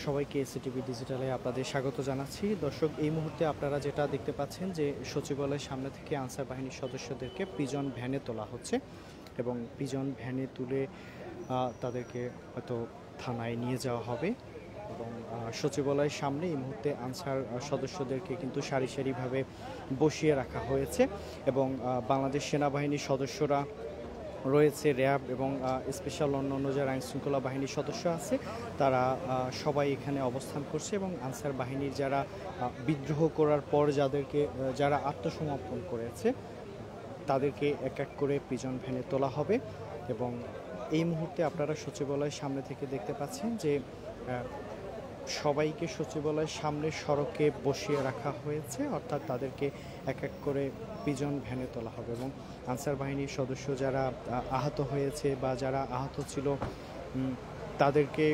সবাইকে এসিটিভি ডিজিটালে আপনাদের স্বাগত জানাচ্ছি। দর্শক, এই মুহূর্তে আপনারা যেটা দেখতে পাচ্ছেন যে সচিবালয়ের সামনে থেকে আনসার বাহিনীর সদস্যদেরকে পিজন ভ্যানে তোলা হচ্ছে এবং পিজন ভ্যানে তুলে তাদেরকে হয়তো থানায় নিয়ে যাওয়া হবে এবং সচিবালয়ের সামনে এই মুহূর্তে আনসার সদস্যদেরকে কিন্তু সারি সারিভাবে বসিয়ে রাখা হয়েছে এবং বাংলাদেশ সেনাবাহিনীর সদস্যরা রয়েছে, র্যাব এবং স্পেশাল অন্যান্য যারা আইনশৃঙ্খলা বাহিনীর সদস্য আছে তারা সবাই এখানে অবস্থান করছে এবং আনসার বাহিনীর যারা বিদ্রোহ করার পর যারা আত্মসমর্পণ করেছে তাদেরকে এক এক করে পিজন ভ্যানে তোলা হবে এবং এই মুহূর্তে আপনারা সচিবালয়ের সামনে থেকে দেখতে পাচ্ছেন যে সবাইকে সচিবালয়ের সামনে সড়কে বসিয়ে রাখা হয়েছে, অর্থাৎ তাদেরকে এক এক করে পিজন ভ্যানে তোলা হবে এবং আনসার বাহিনীর সদস্য যারা আহত হয়েছে বা যারা আহত ছিল তাদেরকে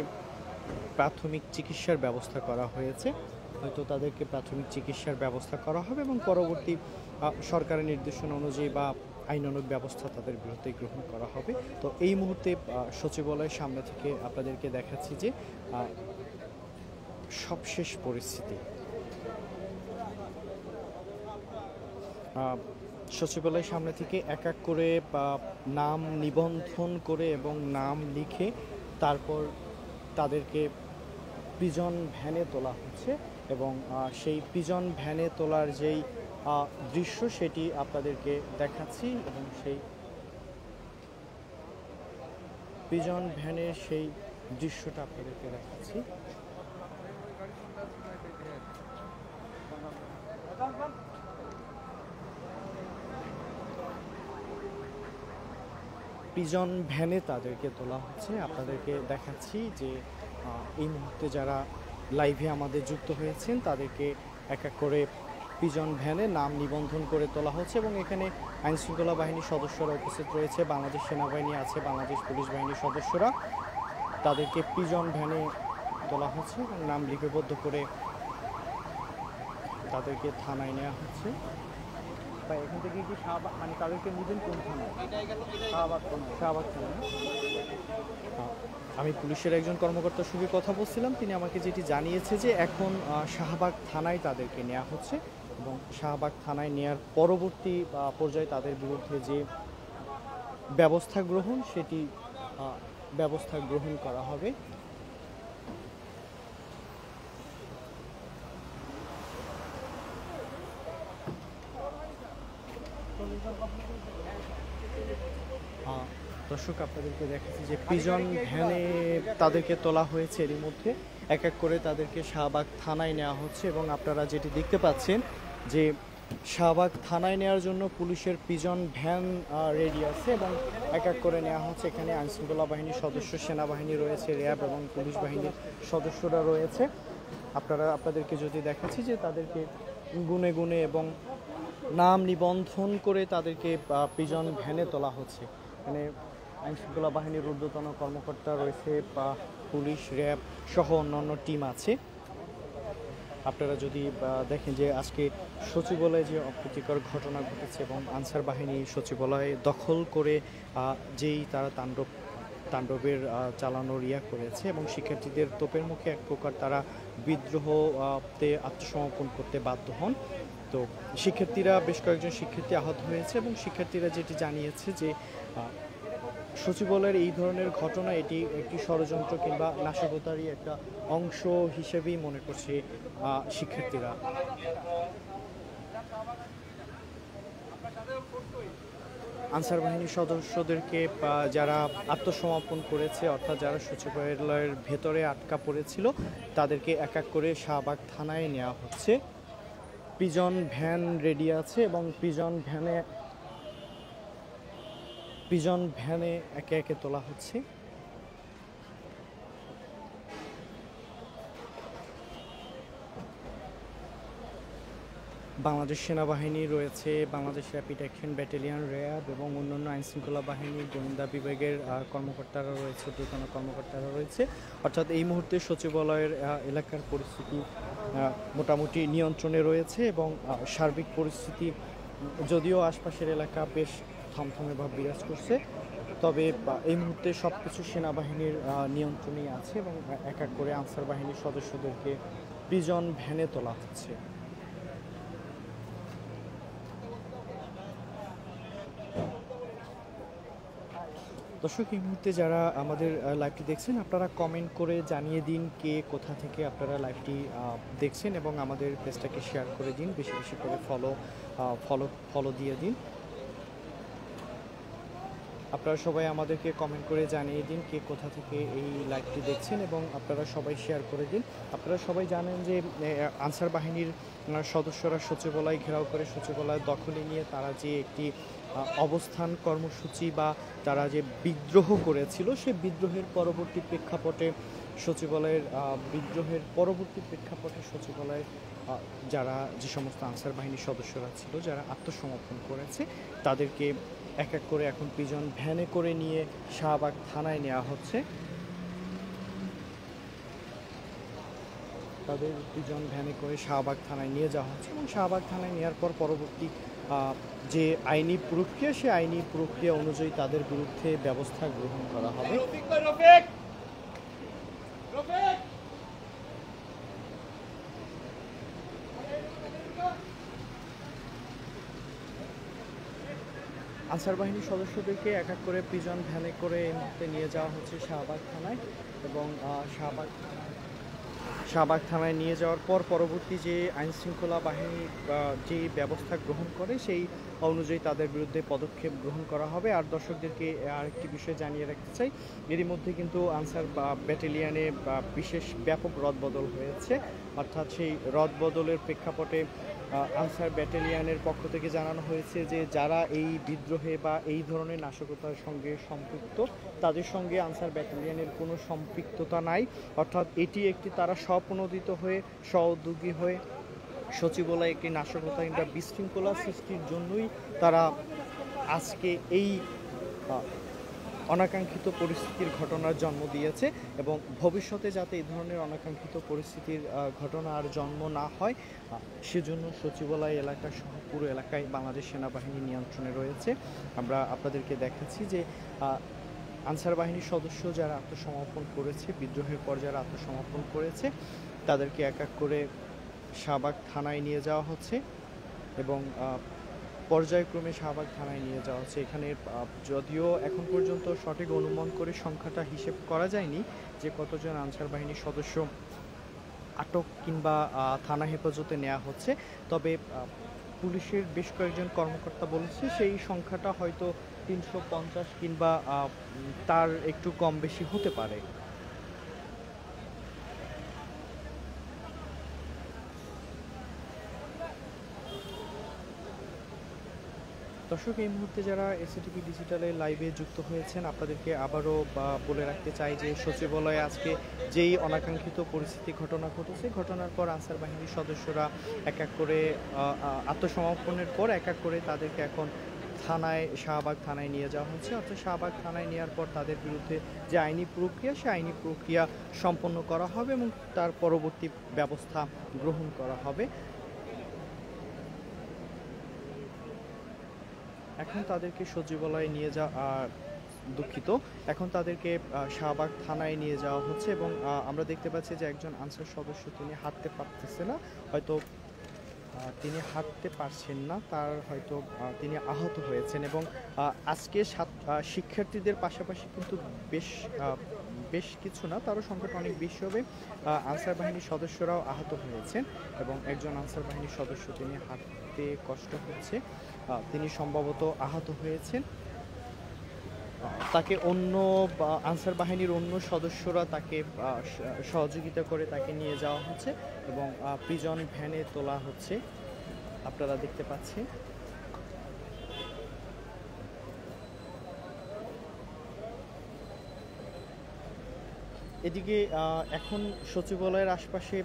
প্রাথমিক চিকিৎসার ব্যবস্থা করা হয়েছে। হয়তো তাদেরকে প্রাথমিক চিকিৎসার ব্যবস্থা করা হবে এবং পরবর্তী সরকারের নির্দেশনা অনুযায়ী বা আইনানুগ ব্যবস্থা তাদের বিরুদ্ধে গ্রহণ করা হবে। তো এই মুহূর্তে সচিবালয়ের সামনে থেকে আপনাদেরকে দেখাচ্ছি যে সবশেষ পরিস্থিতি। সচিবালয়ের সামনে থেকে এক এক করে নাম নিবন্ধন করে এবং নাম লিখে তারপর তাদেরকে পিজন ভ্যানে তোলা হচ্ছে এবং সেই পিজন ভ্যানে তোলার যেই দৃশ্য সেটি আপনাদেরকে দেখাচ্ছি এবং সেই পিজন ভ্যানের সেই দৃশ্যটা আপনাদেরকে দেখাচ্ছি। পিজন ভ্যানে তাদেরকে তোলা হচ্ছে, আপনাদেরকে দেখাচ্ছি যে এই মুহূর্তে যারা লাইভে আমাদের যুক্ত হয়েছেন তাদেরকে এক এক করে পিজন ভ্যানে নাম নিবন্ধন করে তোলা হচ্ছে এবং এখানে আইনশৃঙ্খলা বাহিনীর সদস্যরা উপস্থিত রয়েছে, বাংলাদেশ সেনাবাহিনী আছে, বাংলাদেশ পুলিশ বাহিনীর সদস্যরা, তাদেরকে পিজন ভ্যানে তোলা হচ্ছে এবং নাম লিপিবদ্ধ করে তাদেরকে থানায় নেওয়া হচ্ছে। তাই এখান থেকে কি শাহবাগ মানে তাদেরকে নিবেন কোন থানায়? শাহবাগ থানায়। আমি পুলিশের একজন কর্মকর্তার সঙ্গে কথা বলছিলাম, তিনি আমাকে যেটি জানিয়েছে যে এখন শাহবাগ থানায় তাদেরকে নেওয়া হচ্ছে এবং শাহবাগ থানায় নেওয়ার পরবর্তী পর্যায়ে তাদের বিরুদ্ধে যে ব্যবস্থা গ্রহণ করা হবে। দর্শক, আপনাদেরকে দেখাচ্ছি যে পিজন ভ্যানে তাদেরকে তোলা হয়েছে, এরই মধ্যে এক এক করে তাদেরকে শাহবাগ থানায় নেওয়া হচ্ছে এবং আপনারা যেটি দেখতে পাচ্ছেন যে শাহবাগ থানায় নেওয়ার জন্য পুলিশের পিজন ভ্যান রেডি আছে এবং এক এক করে নেওয়া হচ্ছে। এখানে আইনশৃঙ্খলা বাহিনীর সদস্য, সেনাবাহিনী রয়েছে, র্যাব এবং পুলিশ বাহিনীর সদস্যরা রয়েছে। আপনাদেরকে যদি দেখাচ্ছি যে তাদেরকে গুনে গুনে এবং নাম নিবন্ধন করে তাদেরকে পিজন ভ্যানে তোলা হচ্ছে। মানে আইনশৃঙ্খলা বাহিনীর ঊর্ধ্বতন কর্মকর্তা রয়েছে বা পুলিশ, র্যাব সহ অন্যান্য টিম আছে। আপনারা যদি দেখেন যে আজকে সচিবালয়ে যে অপ্রীতিকর ঘটনা ঘটেছে এবং আনসার বাহিনী সচিবালয়ে দখল করে যেই তারা তাণ্ডবের চালানোর করেছে এবং শিক্ষার্থীদের তোপের মুখে এক প্রকার তারা বিদ্রোহতে আত্মসমর্পণ করতে বাধ্য হন। তো শিক্ষার্থীরা, বেশ কয়েকজন শিক্ষার্থী আহত হয়েছে এবং শিক্ষার্থীরা যেটি জানিয়েছে যে সচিবালয়ের এই ধরনের ঘটনা এটি একটি ষড়যন্ত্র কিংবা নাশকতারই একটা অংশ হিসেবেই মনে করছে শিক্ষার্থীরা। আনসার বাহিনীর সদস্যদেরকে যারা আত্মসমর্পণ করেছে, অর্থাৎ যারা সচিবালয়ের ভেতরে আটকা পড়েছিল, তাদেরকে এক এক করে শাহবাগ থানায় নেওয়া হচ্ছে। পিজন ভ্যান রেডি আছে এবং পিজন ভ্যানে একে একে তোলা হচ্ছে। বাংলাদেশ সেনাবাহিনী রয়েছে, Bangladesh rapid action battalion, RAB এবং অন্যান্য আইনশৃঙ্খলা বাহিনীর গোয়েন্দা বিভাগের কর্মকর্তারা রয়েছে, ঊর্ধ্বতন কর্মকর্তারা রয়েছে। অর্থাৎ এই মুহূর্তে সচিবালয়ের এলাকার পরিস্থিতি মোটামুটি নিয়ন্ত্রণে রয়েছে এবং সার্বিক পরিস্থিতি, যদিও আশপাশের এলাকা বেশ থমথমে ভাব বিরাজ করছে, তবে এই মুহূর্তে সব কিছু সেনাবাহিনীর নিয়ন্ত্রণেই আছে এবং এক এক করে আনসার বাহিনীর সদস্যদেরকে প্রিজন ভ্যানে তোলা হচ্ছে। দর্শক, এই মুহূর্তে যারা আমাদের লাইভটি দেখছেন, আপনারা কমেন্ট করে জানিয়ে দিন কে কোথা থেকে আপনারা লাইভটি দেখছেন এবং আমাদের পেজটাকে শেয়ার করে দিন, বেশি বেশি করে ফলো দিয়ে দিন। আপনারা সবাই আমাদেরকে কমেন্ট করে জানিয়ে দিন কে কোথা থেকে এই লাইভটি দেখছেন এবং আপনারা সবাই শেয়ার করে দিন। আপনারা সবাই জানেন যে আনসার বাহিনীর সদস্যরা সচিবালয় ঘেরাও করে সচিবালয় দখলে নিয়ে তারা যে একটি অবস্থান কর্মসূচি বা তারা যে বিদ্রোহ করেছিল, সেই বিদ্রোহের পরবর্তী প্রেক্ষাপটে সচিবালয়ের যারা যে সমস্ত আনসার বাহিনীর সদস্যরা ছিল যারা আত্মসমর্পণ করেছে তাদেরকে এক এক করে এখন প্রিজন ভ্যানে করে নিয়ে শাহবাগ থানায় নেওয়া হচ্ছে। তাদের প্রিজন ভ্যানে করে শাহবাগ থানায় নিয়ে যাওয়া হচ্ছে এবং শাহবাগ থানায় নেওয়ার পর পরবর্তী যে আইনি প্রক্রিয়া, সেই আইনি প্রক্রিয়া অনুযায়ী তাদের বিরুদ্ধে ব্যবস্থা গ্রহণ করা হবে। আনসার বাহিনীর সদস্যদেরকে এক এক করে প্রিজন ভ্যানে করে এই মুহূর্তে নিয়ে যাওয়া হচ্ছে শাহবাগ থানায় এবং শাহবাগ থানায় নিয়ে যাওয়ার পর পরবর্তী যে আইনশৃঙ্খলা বাহিনী যে ব্যবস্থা গ্রহণ করে সেই অনুযায়ী তাদের বিরুদ্ধে পদক্ষেপ গ্রহণ করা হবে। আর দর্শকদেরকে আরেকটি বিষয় জানিয়ে রাখতে চাই, এরই মধ্যে কিন্তু আনসার ব্যাটালিয়ানে বিশেষ ব্যাপক রদবদল হয়েছে। অর্থাৎ সেই রদবদলের প্রেক্ষাপটে আনসার ব্যাটালিয়ানের পক্ষ থেকে জানানো হয়েছে যে যারা এই বিদ্রোহে বা এই ধরনের নাশকতার সঙ্গে সম্পৃক্ত তাদের সঙ্গে আনসার ব্যাটালিয়ানের কোনো সম্পৃক্ততা নাই। অর্থাৎ এটি একটি তারা স্বপ্রণোদিত হয়ে সহযোগী হয়ে সচিবালয়ে একটি নাশকতা কিংবা বিশৃঙ্খলা সৃষ্টির জন্যই তারা আজকে এই অনাকাঙ্ক্ষিত পরিস্থিতির ঘটনার জন্ম দিয়েছে এবং ভবিষ্যতে যাতে এই ধরনের অনাকাঙ্ক্ষিত পরিস্থিতির ঘটনা আর জন্ম না হয় সেজন্য সচিবালয় এলাকা সহ পুরো এলাকায় বাংলাদেশ সেনাবাহিনী নিয়ন্ত্রণে রয়েছে। আমরা আপনাদেরকে দেখাচ্ছি যে আনসার বাহিনীর সদস্য যারা আত্মসমর্পণ করেছে, বিদ্রোহের পর যারা আত্মসমর্পণ করেছে তাদেরকে এক এক করে শাহবাগ থানায় নিয়ে যাওয়া হচ্ছে এবং পর্যায়ক্রমে শাহবাগ থানায় নিয়ে যাওয়া হচ্ছে। এখানে যদিও এখন পর্যন্ত সঠিক অনুমান করে সংখ্যাটা হিসেব করা যায়নি যে কতজন আনসার বাহিনীর সদস্য আটক কিংবা থানা হেফাজতে নেওয়া হচ্ছে, তবে পুলিশের বেশ কয়েকজন কর্মকর্তা বলেছে সেই সংখ্যাটা হয়তো 350 কিংবা তার একটু কম বেশি হতে পারে। দর্শক, এই মুহূর্তে যারা এসএটিভি ডিজিটালের লাইভে যুক্ত হয়েছেন আপনাদেরকে আবারও বলে রাখতে চাই যে সচিবালয়ে আজকে যেই অনাকাঙ্ক্ষিত পরিস্থিতি ঘটনা ঘটেছে, ঘটনার পর আনসার বাহিনীর সদস্যরা এক এক করে আত্মসমর্পণের পর এক এক করে তাদেরকে এখন শাহবাগ থানায় নিয়ে যাওয়া হচ্ছে। অর্থাৎ শাহবাগ থানায় নেওয়ার পর তাদের বিরুদ্ধে যে আইনি প্রক্রিয়া, সেই আইনি প্রক্রিয়া সম্পন্ন করা হবে এবং তার পরবর্তী ব্যবস্থা গ্রহণ করা হবে। এখন তাদেরকে সচিবালয়ে নিয়ে এখন তাদেরকে শাহবাগ থানায় নিয়ে যাওয়া হচ্ছে এবং আমরা দেখতে পাচ্ছি যে একজন আনসার সদস্য তিনি হাঁটতে পারতেছে না, হয়তো তিনি হাঁটতে পারছেন না, তার হয়তো তিনি আহত হয়েছেন এবং আজকে শিক্ষার্থীদের পাশাপাশি কিন্তু বেশ কিছু না, তারও সংখ্যাটা অনেক বেশি হবে, আনসার বাহিনীর সদস্যরাও আহত হয়েছেন এবং একজন আনসার বাহিনীর সদস্য তিনি হাঁটতে কষ্ট হচ্ছে, তিনি সম্ভবত আহত হয়েছেন। তাকে অন্য আনসার বাহিনীর অন্য সদস্যরা তাকে সহযোগিতা করে তাকে নিয়ে যাওয়া হচ্ছে এবং প্রিজন ভ্যানে তোলা হচ্ছে, আপনারা দেখতে পাচ্ছেন। এদিকে এখন সচিবালয়ের আশপাশে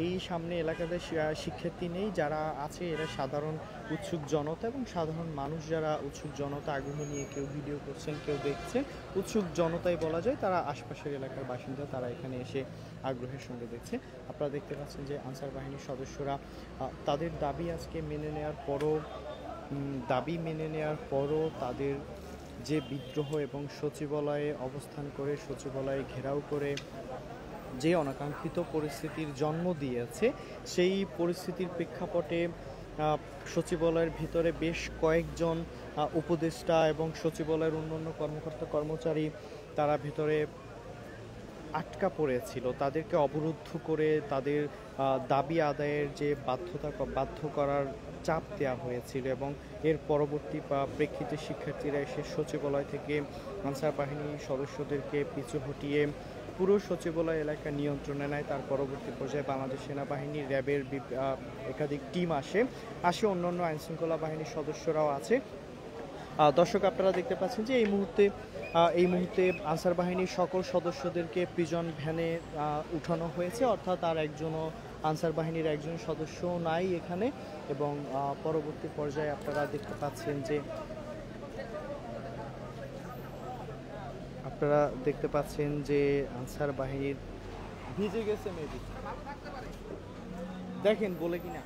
এই সামনে এলাকাতে শিক্ষার্থী নেই, যারা আছে এরা সাধারণ উৎসুক জনতা এবং সাধারণ মানুষ যারা উৎসুক জনতা আগ্রহ নিয়ে কেউ ভিডিও করছেন কেউ দেখছেন, উৎসুক জনতাই বলা যায়, তারা আশপাশের এলাকার বাসিন্দা, তারা এখানে এসে আগ্রহের সঙ্গে দেখছে। আপনারা দেখতে পাচ্ছেন যে আনসার বাহিনীর সদস্যরা তাদের দাবি আজকে মেনে নেওয়ার পরও তাদের যে বিদ্রোহ এবং সচিবালয়ে অবস্থান করে সচিবালয়ে ঘেরাও করে যে অনাকাঙ্ক্ষিত পরিস্থিতির জন্ম দিয়েছে, সেই পরিস্থিতির প্রেক্ষাপটে সচিবালয়ের ভিতরে বেশ কয়েকজন উপদেষ্টা এবং সচিবালয়ের অন্যান্য কর্মকর্তা কর্মচারী তারা ভিতরে আটকা পড়েছিল। তাদেরকে অবরুদ্ধ করে তাদের দাবি আদায়ের যে বাধ্য করার চাপ দেওয়া হয়েছিল এবং এর পরবর্তী প্রেক্ষিতে শিক্ষার্থীরা এসে সচিবালয় থেকে আনসার বাহিনীর সদস্যদেরকে পিছু হটিয়ে পুরো সচিবালয় এলাকা নিয়ন্ত্রণে নেয়। তার পরবর্তী পর্যায়ে বাংলাদেশ সেনাবাহিনী, র্যাবের একাধিক টিম আসে অন্যান্য আইনশৃঙ্খলা বাহিনীর সদস্যরাও আছে। দর্শক, আপনারা দেখতে পাচ্ছেন যে এই মুহূর্তে আনসার বাহিনীর সকল সদস্যদেরকে প্রিজন ভ্যানে উঠানো হয়েছে, অর্থাৎ আর একজনও আনসার বাহিনীর একজন সদস্য নাই এখানে। এবং পরবর্তী পর্যায়ে আপনারা দেখতে পাচ্ছেন যে আনসার বাহিনীর ভিজে গেছে মেবি, দেখেন বলে কিনা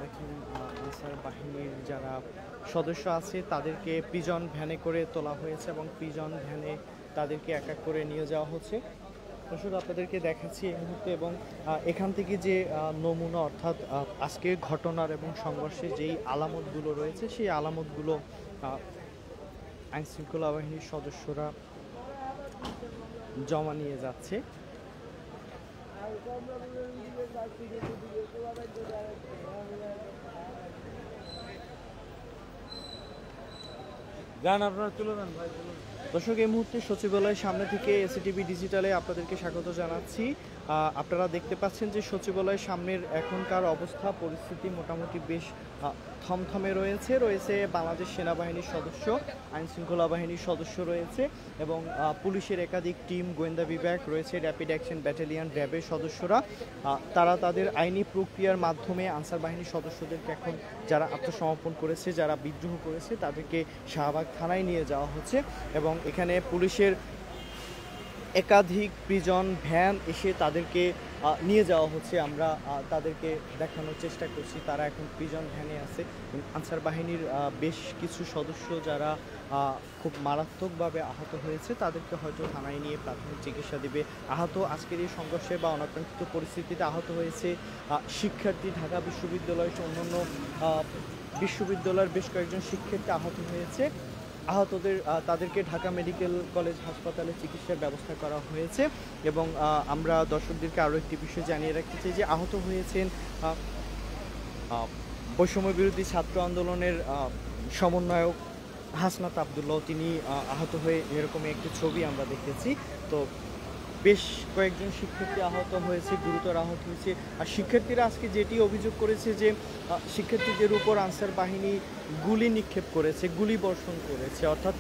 দেখেন আনসার বাহিনীর যারা সদস্য আছে তাদেরকে প্রিজন ভ্যানে করে তোলা হয়েছে এবং প্রিজন ভ্যানে তাদেরকে এক এক করে নিয়ে যাওয়া হচ্ছে। দর্শক, আপনাদেরকে দেখাচ্ছি এই মুহূর্তে এবং এখান থেকে যে নমুনা, অর্থাৎ আজকের ঘটনার এবং সংঘর্ষে যেই আলামতগুলো রয়েছে সেই আলামতগুলো আইনশৃঙ্খলা বাহিনীর সদস্যরা জমা নিয়ে যাচ্ছে। গান আপনারা তুলে নেন ভাই। দর্শক, এই মুহূর্তে সচিবালয়ের সামনে থেকে এসিটিভি ডিজিটালে আপনাদেরকে স্বাগত জানাচ্ছি। আপনারা দেখতে পাচ্ছেন যে সচিবালয়ের সামনের এখনকার অবস্থা পরিস্থিতি মোটামুটি বেশ থমথমে রয়েছে বাংলাদেশ সেনাবাহিনীর সদস্য, আইনশৃঙ্খলা বাহিনীর সদস্য রয়েছে এবং পুলিশের একাধিক টিম, গোয়েন্দা বিভাগ রয়েছে, র্যাপিড অ্যাকশন ব্যাটালিয়ন, র্যাবের সদস্যরা। তারা তাদের আইনি প্রক্রিয়ার মাধ্যমে আনসার বাহিনীর সদস্যদেরকে এখন যারা আত্মসমর্পণ করেছে, যারা বিদ্রোহ করেছে, তাদেরকে শাহবাগ থানায় নিয়ে যাওয়া হচ্ছে এবং এখানে পুলিশের একাধিক প্রিজন ভ্যান এসে তাদেরকে নিয়ে যাওয়া হচ্ছে। আমরা তাদেরকে দেখানোর চেষ্টা করছি তারা এখন প্রিজন ভ্যানে আছে। আনসার বাহিনীর বেশ কিছু সদস্য যারা খুব মারাত্মকভাবে আহত হয়েছে তাদেরকে হয়তো থানায় নিয়ে প্রাথমিক চিকিৎসা দেবে। আজকের এই সংঘর্ষে বা অনাকাঙ্ক্ষিত পরিস্থিতিতে আহত হয়েছে শিক্ষার্থী, ঢাকা বিশ্ববিদ্যালয় সহ অন্যান্য বিশ্ববিদ্যালয়ের বেশ কয়েকজন শিক্ষার্থী আহত হয়েছে। তাদেরকে ঢাকা মেডিকেল কলেজ হাসপাতালে চিকিৎসার ব্যবস্থা করা হয়েছে এবং আমরা দর্শকদেরকে আরও একটি বিষয় জানিয়ে রাখতে চাই যে আহত হয়েছেন বৈষম্য বিরোধী ছাত্র আন্দোলনের সমন্বয়ক হাসনাত আবদুল্লাহ। তিনি আহত হয়ে এরকমই একটি ছবি আমরা দেখেছি। তো বেশ কয়েকজন শিক্ষার্থী আহত হয়েছে, গুরুতর আহত হয়েছে। আর শিক্ষার্থীরা আজকে যেটি অভিযোগ করেছে যে শিক্ষার্থীদের উপর আনসার বাহিনী গুলি নিক্ষেপ করেছে, গুলি বর্ষণ করেছে, অর্থাৎ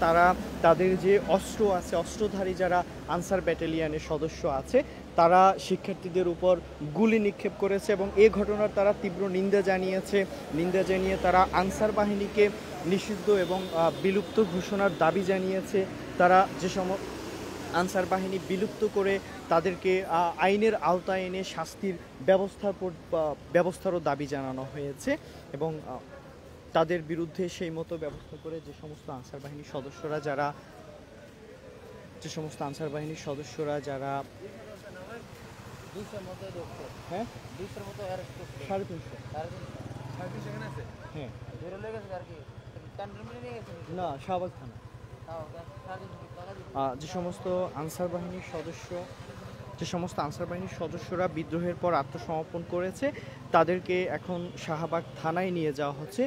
তাদের যে অস্ত্র আছে, অস্ত্রধারী যারা আনসার ব্যাটালিয়নের সদস্য আছে তারা শিক্ষার্থীদের উপর গুলি নিক্ষেপ করেছে এবং এই ঘটনার তারা তীব্র নিন্দা জানিয়ে তারা আনসার বাহিনীকে নিষিদ্ধ এবং বিলুপ্ত ঘোষণার দাবি জানিয়েছে। তারা যে আনসার বাহিনী বিলুপ্ত করে তাদেরকে আইনের আওতায় এনে শাস্তির ব্যবস্থারও দাবি জানানো হয়েছে এবং তাদের বিরুদ্ধে সেই মতো ব্যবস্থা করে যে সমস্ত আনসার বাহিনীর সদস্যরা যারা হ্যাঁ 350 হ্যাঁ না শাহবাগ থানা যে সমস্ত আনসার বাহিনীর সদস্যরা বিদ্রোহের পর আত্মসমর্পণ করেছে তাদেরকে এখন শাহবাগ থানায় নিয়ে যাওয়া হচ্ছে।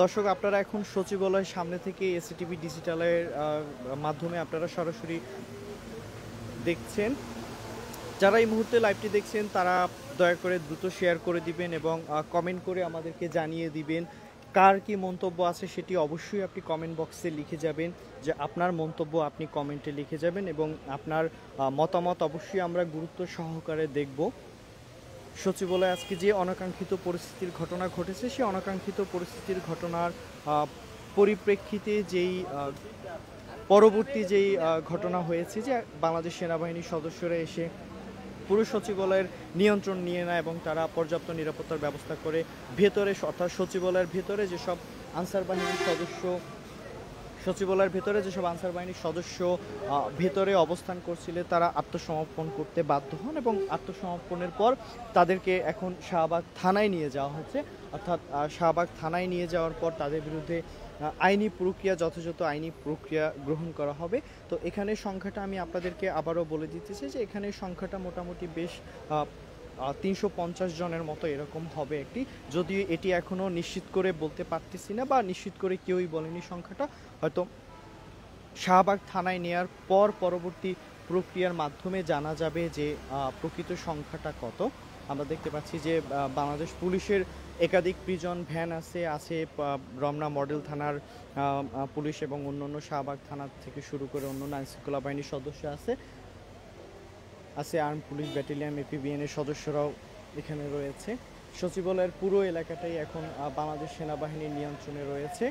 দর্শক, আপনারা এখন সচিবালয়ের সামনে থেকে এসিটিভি ডিজিটালের মাধ্যমে আপনারা সরাসরি দেখছেন। যারা এই মুহূর্তে লাইভটি দেখছেন তারা দয়া করে দ্রুত শেয়ার করে দিবেন এবং কমেন্ট করে আমাদেরকে জানিয়ে দিবেন কার কি মন্তব্য আছে সেটি অবশ্যই আপনি কমেন্ট বক্সে লিখে যাবেন, যে আপনার মন্তব্য আপনি কমেন্টে লিখে যাবেন এবং আপনার মতামত অবশ্যই আমরা গুরুত্ব সহকারে দেখব। সচিবালয়ে আজকে যে অনাকাঙ্ক্ষিত পরিস্থিতির ঘটনা ঘটেছে সেই অনাকাঙ্ক্ষিত পরিস্থিতির ঘটনার পরিপ্রেক্ষিতে পরবর্তী যেই ঘটনা হয়েছে যে বাংলাদেশ সেনাবাহিনীর সদস্যরা এসে পুরো সচিবালয়ের নিয়ন্ত্রণ নিয়ে নেয় এবং তারা পর্যাপ্ত নিরাপত্তার ব্যবস্থা করে ভেতরে, অর্থাৎ সচিবালয়ের ভেতরে যেসব আনসার বাহিনীর সদস্য সচিবালয়ের ভেতরে যেসব আনসার বাহিনীর সদস্য ভেতরে অবস্থান করছিলেন তারা আত্মসমর্পণ করতে বাধ্য হন এবং আত্মসমর্পণের পর তাদেরকে এখন শাহবাগ থানায় নিয়ে যাওয়া হচ্ছে। অর্থাৎ শাহবাগ থানায় নিয়ে যাওয়ার পর তাদের বিরুদ্ধে আইনি প্রক্রিয়া যথাযথ আইনি প্রক্রিয়া গ্রহণ করা হবে। তো এখানে সংখ্যাটা আমি আপনাদেরকে আবারও বলে দিতেছি যে এখানে সংখ্যাটা মোটামুটি বেশ 350 জনের মতো এরকম হবে একটি, যদিও এটি এখনও নিশ্চিত করে বলতে পারতেছি না বা নিশ্চিত করে কেউই বলেনি সংখ্যাটা। হয়তো শাহবাগ থানায় নেয়ার পর পরবর্তী প্রক্রিয়ার মাধ্যমে জানা যাবে যে প্রকৃত সংখ্যাটা কত। আমরা দেখতে পাচ্ছি যে বাংলাদেশ পুলিশের একাধিক প্রিজন ভ্যান আছে রমনা মডেল থানার পুলিশ এবং অন্যান্য শাহবাগ থানা থেকে শুরু করে অন্যান্য আইনশৃঙ্খলা বাহিনীর সদস্য আছে আর্ম পুলিশ ব্যাটালিয়ন এপিবিএনের সদস্যরাও এখানে রয়েছে। সচিবালয়ের পুরো এলাকাটাই এখন বাংলাদেশ সেনাবাহিনীর নিয়ন্ত্রণে রয়েছে।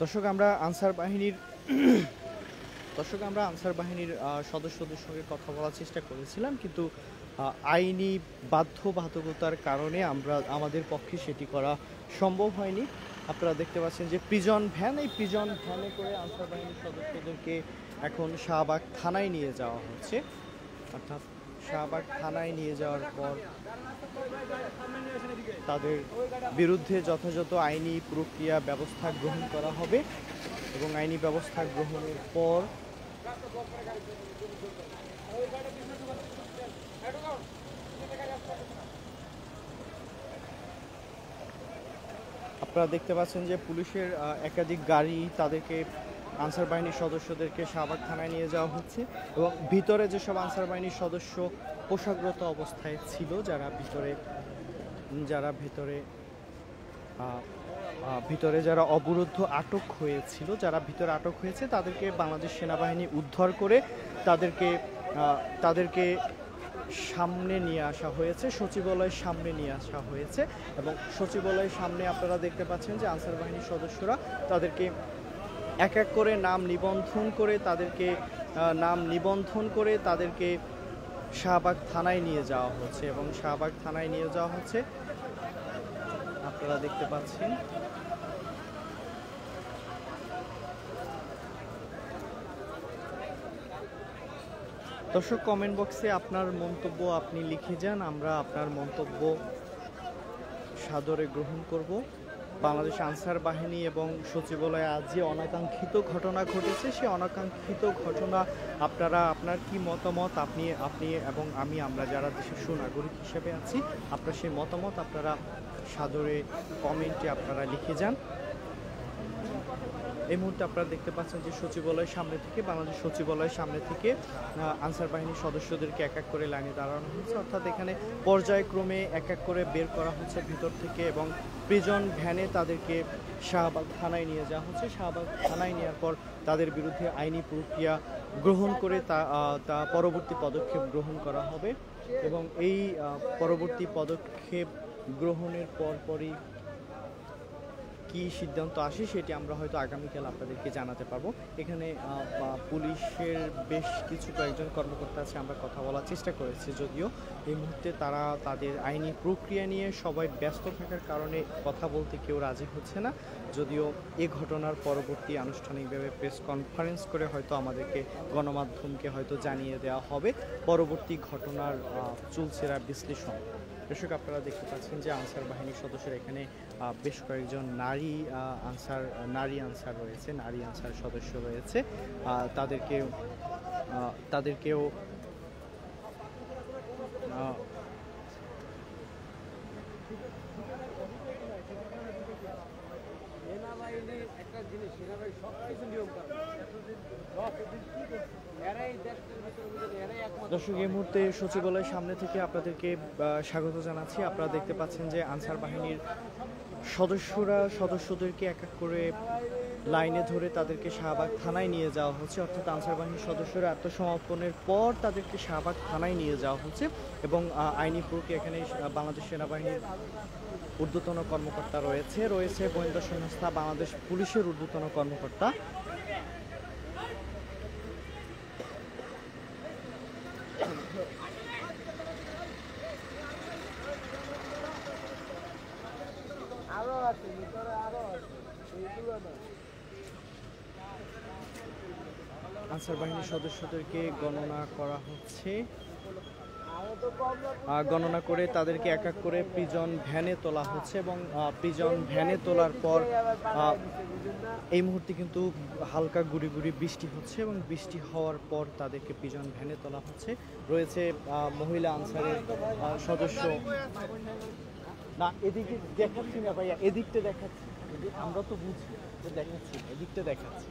দর্শক আমরা আনসার বাহিনীর সদস্যদের সঙ্গে কথা বলার চেষ্টা করেছিলাম, কিন্তু আইনি বাধ্যবাধকতার কারণে আমাদের পক্ষে সেটি করা সম্ভব হয়নি। আপনারা দেখতে পাচ্ছেন যে প্রিজন ভ্যানে করে আনসার বাহিনীর সদস্যদেরকে এখন শাহবাগ থানায় নিয়ে যাওয়া হচ্ছে। অর্থাৎ শাহবাগ থানায় নিয়ে যাওয়ার পর তাদের বিরুদ্ধে যথাযথ আইনি প্রক্রিয়া ব্যবস্থা গ্রহণ করা হবে এবং আইনি ব্যবস্থা গ্রহণের পর আপনারা দেখতে পাচ্ছেন যে পুলিশের একাধিক গাড়ি তাদেরকে আনসার বাহিনীর সদস্যদেরকে শাহবাগ থানায় নিয়ে যাওয়া হচ্ছে এবং ভিতরে যেসব আনসার বাহিনীর সদস্য পোশাকরত অবস্থায় ছিল, ভিতরে যারা অবরুদ্ধ আটক হয়েছিল, ভিতরে আটক হয়েছে তাদেরকে বাংলাদেশ সেনাবাহিনী উদ্ধার করে তাদেরকে সামনে নিয়ে আসা হয়েছে, সচিবালয়ের সামনে নিয়ে আসা হয়েছে এবং সচিবালয়ের সামনে আপনারা দেখতে পাচ্ছেন যে আনসার বাহিনীর সদস্যরা তাদেরকে এক এক করে নাম নিবন্ধন করে তাদেরকে শাহবাগ থানায় নিয়ে যাওয়া হচ্ছে এবং শাহবাগ থানায় নিয়ে যাওয়া হচ্ছে আপনারা দেখতে পাচ্ছেন। দর্শক কমেন্ট বক্সে আপনার মন্তব্য আপনি লিখে যান, আমরা আপনার মন্তব্য সাদরে গ্রহণ করব। বাংলাদেশ আনসার বাহিনী এবং সচিবালয়ে আজ যে অনাকাঙ্ক্ষিত ঘটনা ঘটেছে, সেই অনাকাঙ্ক্ষিত ঘটনা আপনার কি মতামত, আপনি এবং আমরা যারা দেশের সুনাগরিক হিসেবে আছি, আপনার সেই মতামত আপনারা সাদরে কমেন্টে আপনারা লিখে যান। এই মুহূর্তে আপনারা দেখতে পাচ্ছেন যে বাংলাদেশ সচিবালয়ের সামনে থেকে আনসার বাহিনীর সদস্যদেরকে এক এক করে লাইনে দাঁড়ানো হয়েছে। অর্থাৎ এখানে পর্যায়ক্রমে এক এক করে বের করা হচ্ছে ভিতর থেকে এবং প্রিজন ভ্যানে তাদেরকে শাহবাগ থানায় নিয়ে যাওয়া হচ্ছে। শাহবাগ থানায় নেওয়ার পর তাদের বিরুদ্ধে আইনি প্রক্রিয়া গ্রহণ করে তা পরবর্তী পদক্ষেপ গ্রহণ করা হবে এবং এই পরবর্তী পদক্ষেপ গ্রহণের পরপরই কি সিদ্ধান্ত আসে সেটি আমরা হয়তো আগামীকাল আপনাদেরকে জানাতে পারবো। এখানে পুলিশের বেশ কয়েকজন কর্মকর্তা আছে, আমরা কথা বলার চেষ্টা করেছি, যদিও এই মুহূর্তে তারা তাদের আইনি প্রক্রিয়া নিয়ে সবাই ব্যস্ত থাকার কারণে কথা বলতে কেউ রাজি হচ্ছে না। যদিও এ ঘটনার পরবর্তী আনুষ্ঠানিকভাবে প্রেস কনফারেন্স করে হয়তো আমাদেরকে গণমাধ্যমকে হয়তো জানিয়ে দেওয়া হবে পরবর্তী ঘটনার চুলচেরা বিশ্লেষণ। দর্শক আপনারা দেখতে পাচ্ছেন যে আনসার বাহিনীর সদস্যরা এখানে বেশ কয়েকজন নারী আনসার রয়েছে, নারী আনসার সদস্য রয়েছে, তাদেরকেও দর্শক এই মুহূর্তে সচিবালয়ের সামনে থেকে আপনাদেরকে স্বাগত জানাচ্ছি। আপনারা দেখতে পাচ্ছেন যে আনসার বাহিনীর সদস্যদেরকে এক এক করে লাইনে ধরে তাদেরকে শাহবাগ থানায় নিয়ে যাওয়া হচ্ছে। অর্থাৎ আনসার বাহিনীর সদস্যরা আত্মসমর্পণের পর তাদেরকে শাহবাগ থানায় নিয়ে যাওয়া হচ্ছে এবং আইনি প্রক্রিয়া এখানে বাংলাদেশ সেনাবাহিনীর ঊর্ধ্বতন কর্মকর্তা রয়েছে গোয়েন্দা সংস্থা বাংলাদেশ পুলিশের ঊর্ধ্বতন কর্মকর্তা। আনসার বাহিনীর সদস্যদেরকে গণনা করা হচ্ছে। গণনা করে তাদেরকে এক এক করে প্রিজন ভ্যানে তোলা হচ্ছে এবং প্রিজন ভ্যানে তোলার পর এই মুহূর্তে কিন্তু হালকা গুড়ি গুড়ি বৃষ্টি হচ্ছে এবং বৃষ্টি হওয়ার পর তাদেরকে প্রিজন ভ্যানে তোলা হচ্ছে। রয়েছে মহিলা আনসারের সদস্য। না এদিকে দেখাচ্ছি না ভাইয়া, এদিকটা দেখাচ্ছি, আমরা তো বুঝি দেখাচ্ছি, এদিকটা দেখাচ্ছি।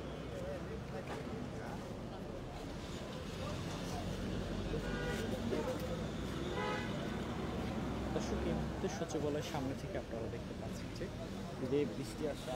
দর্শক এই মুহূর্তে সচিবালয়ের সামনে থেকে আপনারা দেখতে পাচ্ছেন যে বৃষ্টি আসছে।